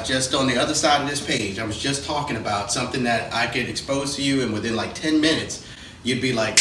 just on the other side of this page, I was just talking about something that I could expose to you, and within like 10 minutes, you'd be like,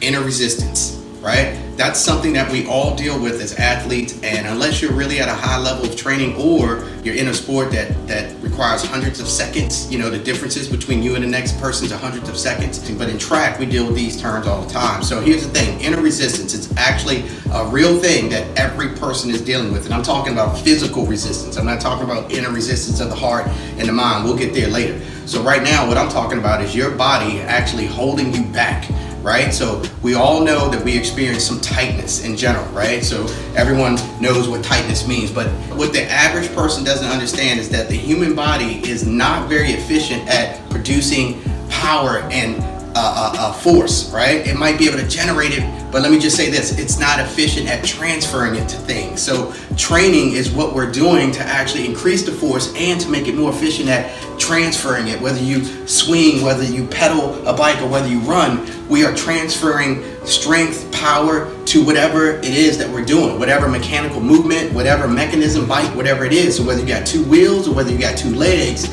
inner resistance, right? That's something that we all deal with as athletes, and unless you're really at a high level of training or you're in a sport that requires hundreds of seconds, you know, the differences between you and the next person's are hundreds of seconds. But in track, we deal with these terms all the time. So here's the thing, inner resistance, it's actually a real thing that every person is dealing with. And I'm talking about physical resistance. I'm not talking about inner resistance of the heart and the mind. We'll get there later. So right now, what I'm talking about is your body actually holding you back, right? So we all know that we experience some tightness in general, right? So everyone knows what tightness means, but what the average person doesn't understand is that the human body is not very efficient at producing power and force, right? It might be able to generate it, but let me just say this, it's not efficient at transferring it to things. So training is what we're doing to actually increase the force and to make it more efficient at transferring it. Whether you swing, whether you pedal a bike, or whether you run, we are transferring strength, power to whatever it is that we're doing, whatever mechanical movement, whatever mechanism, bike, whatever it is. So whether you got two wheels or whether you got two legs,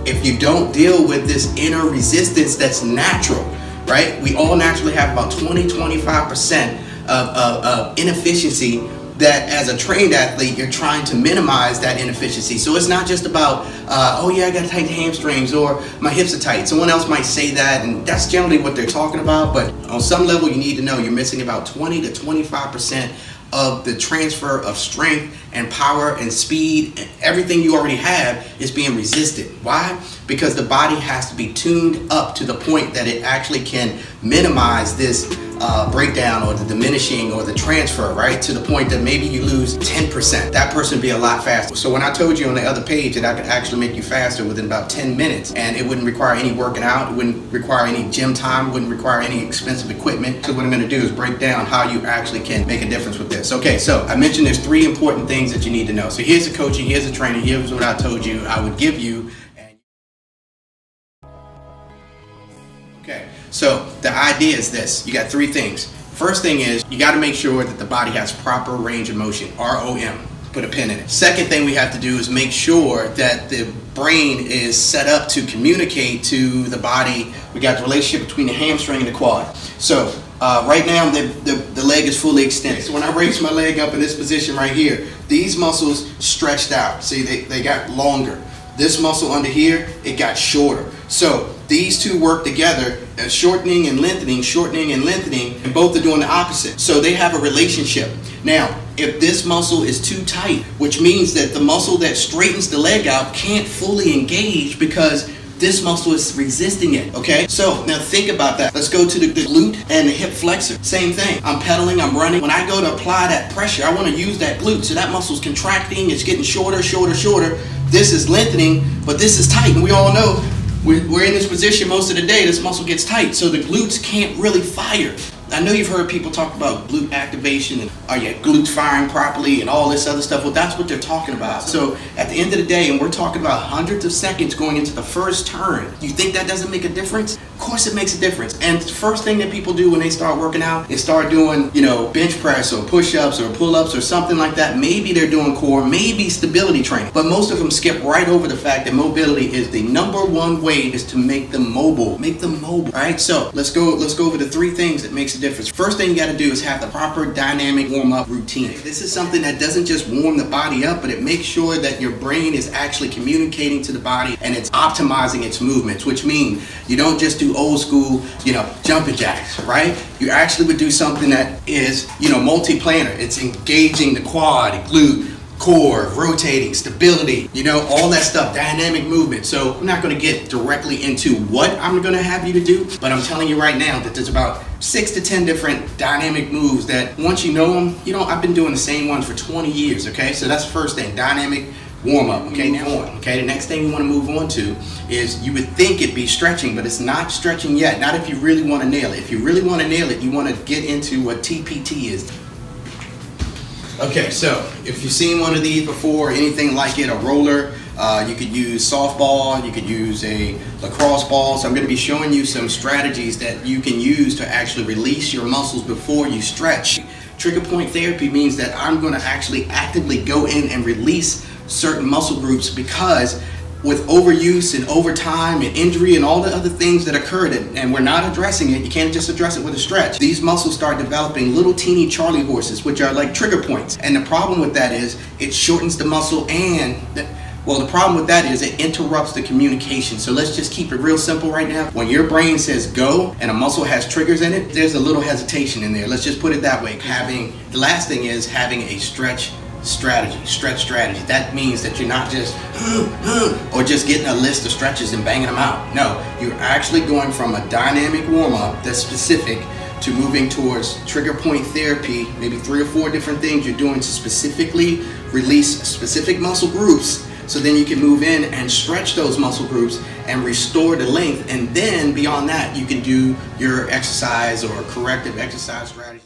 if you don't deal with this inner resistance that's natural, right? We all naturally have about 20-25% of inefficiency that as a trained athlete, you're trying to minimize that inefficiency. So it's not just about, oh yeah, I got tight hamstrings or my hips are tight. Someone else might say that, and that's generally what they're talking about. But on some level, you need to know you're missing about 20-25% of the transfer of strength and power and speed, and everything you already have is being resisted. Why? Because the body has to be tuned up to the point that it actually can minimize this breakdown or the diminishing or the transfer, right? To the point that maybe you lose 10%. That person would be a lot faster. So when I told you on the other page that I could actually make you faster within about 10 minutes, and it wouldn't require any working out, it wouldn't require any gym time, it wouldn't require any expensive equipment. So what I'm gonna do is break down how you actually can make a difference with this. Okay, so I mentioned there's 3 important things that you need to know. So here's the coaching, here's the training, here's what I told you I would give you. Okay, so the idea is this. You got 3 things. First thing is you got to make sure that the body has proper range of motion, ROM. Put a pin in it. Second thing we have to do is make sure that the brain is set up to communicate to the body. We got the relationship between the hamstring and the quad. So right now the leg is fully extended. So when I raise my leg up in this position right here, these muscles stretched out. See, they got longer. This muscle under here, it got shorter. So these two work together, shortening and lengthening, and both are doing the opposite. So they have a relationship. Now, if this muscle is too tight, which means that the muscle that straightens the leg out can't fully engage because this muscle is resisting it, okay? So now think about that. Let's go to the glute and the hip flexor. Same thing. I'm pedaling, I'm running. When I go to apply that pressure, I want to use that glute. So that muscle's contracting, it's getting shorter. This is lengthening, but this is tight. And we all know we're in this position most of the day, this muscle gets tight. So the glutes can't really fire. I know you've heard people talk about glute activation and are your glutes firing properly and all this other stuff. Well, that's what they're talking about. So at the end of the day, and we're talking about hundreds of seconds going into the first turn, you think that doesn't make a difference? Of course it makes a difference. And the first thing that people do when they start working out is start doing, you know, bench press or push-ups or pull-ups or something like that. Maybe they're doing core, maybe stability training. But most of them skip right over the fact that mobility is the #1 way is to make them mobile. Make them mobile, right? So let's go over the 3 things that makes a difference. First thing you got to do is have the proper dynamic warm-up routine. This is something that doesn't just warm the body up, but it makes sure that your brain is actually communicating to the body and it's optimizing its movements, which means you don't just do old school, you know, jumping jacks, right? You actually would do something that is, you know, multi-planar. It's engaging the quad, glute, core, rotating, stability, you know, all that stuff, dynamic movement. So I'm not going to get directly into what I'm going to have you to do, but I'm telling you right now that there's about 6 to 10 different dynamic moves that once you know them, you know, I've been doing the same ones for 20 years, okay? So that's the first thing, dynamic warm-up, okay? Now on, okay? The next thing you want to move on to is you would think it'd be stretching, but it's not stretching yet, not if you really want to nail it. If you really want to nail it, you want to get into what TPT is. Okay, so if you've seen one of these before, anything like it, a roller, you could use softball, you could use a lacrosse ball. So I'm going to be showing you some strategies that you can use to actually release your muscles before you stretch. Trigger point therapy means that I'm going to actually actively go in and release certain muscle groups, because with overuse and overtime and injury and all the other things that occurred, and we're not addressing it, you can't just address it with a stretch. These muscles start developing little teeny Charlie horses, which are like trigger points. And the problem with that is it shortens the muscle, and the problem with that is it interrupts the communication. So let's just keep it real simple right now. When your brain says go and a muscle has triggers in it, there's a little hesitation in there. Let's just put it that way. The last thing is having a stretch strategy. That means that you're not just or just getting a list of stretches and banging them out. No, you're actually going from a dynamic warm-up that's specific to moving towards trigger point therapy, maybe 3 or 4 different things you're doing to specifically release specific muscle groups, so then you can move in and stretch those muscle groups and restore the length, and then beyond that you can do your exercise or corrective exercise strategy.